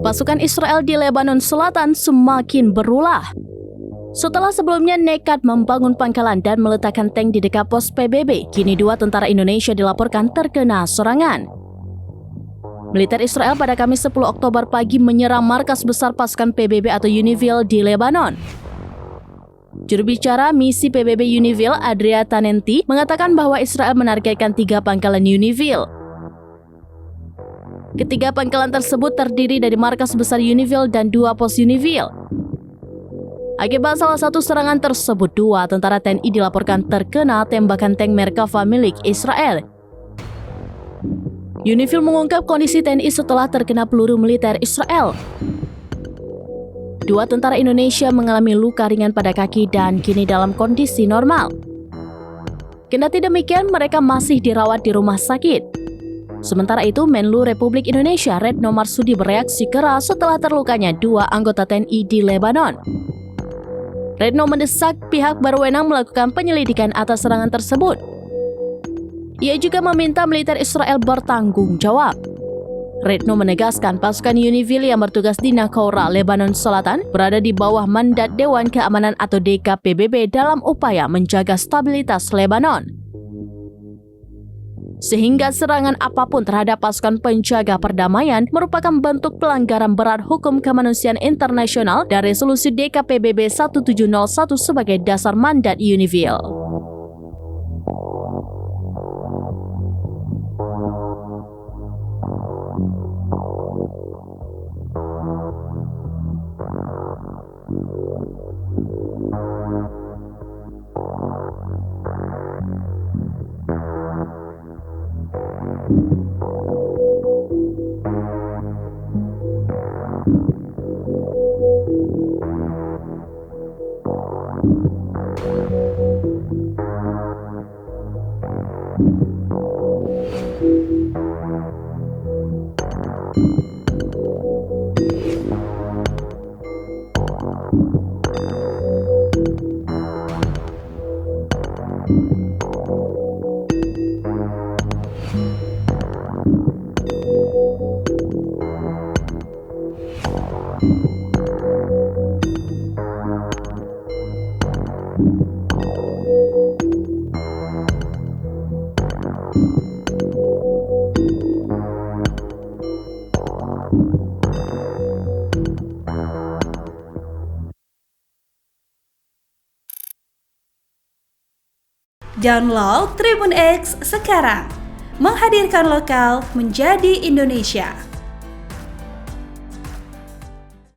Pasukan Israel di Lebanon Selatan semakin berulah. Setelah sebelumnya nekat membangun pangkalan dan meletakkan tank di dekat pos PBB, kini 2 tentara Indonesia dilaporkan terkena serangan. Militer Israel pada Kamis 10 Oktober pagi menyerang markas besar pasukan PBB atau Unifil di Lebanon. Juru bicara misi PBB Unifil, Adria Tanenti, mengatakan bahwa Israel menargetkan 3 pangkalan Unifil. Ketiga pangkalan tersebut terdiri dari markas besar Unifil dan 2 pos Unifil. Akibat salah satu serangan tersebut, 2 tentara TNI dilaporkan terkena tembakan tank Merkava milik Israel. Unifil mengungkap kondisi TNI setelah terkena peluru militer Israel. 2 tentara Indonesia mengalami luka ringan pada kaki dan kini dalam kondisi normal. Kendati demikian, mereka masih dirawat di rumah sakit. Sementara itu, Menlu Republik Indonesia Retno Marsudi bereaksi keras setelah terlukanya 2 anggota TNI di Lebanon. Retno mendesak pihak berwenang melakukan penyelidikan atas serangan tersebut. Ia juga meminta militer Israel bertanggung jawab. Retno menegaskan pasukan Unifil yang bertugas di Naqoura, Lebanon Selatan berada di bawah mandat Dewan Keamanan atau DKPBB dalam upaya menjaga stabilitas Lebanon. Sehingga serangan apapun terhadap pasukan penjaga perdamaian merupakan bentuk pelanggaran berat hukum kemanusiaan internasional dan resolusi DKPBB 1701 sebagai dasar mandat Unifil. Download Tribun X sekarang, menghadirkan lokal menjadi Indonesia.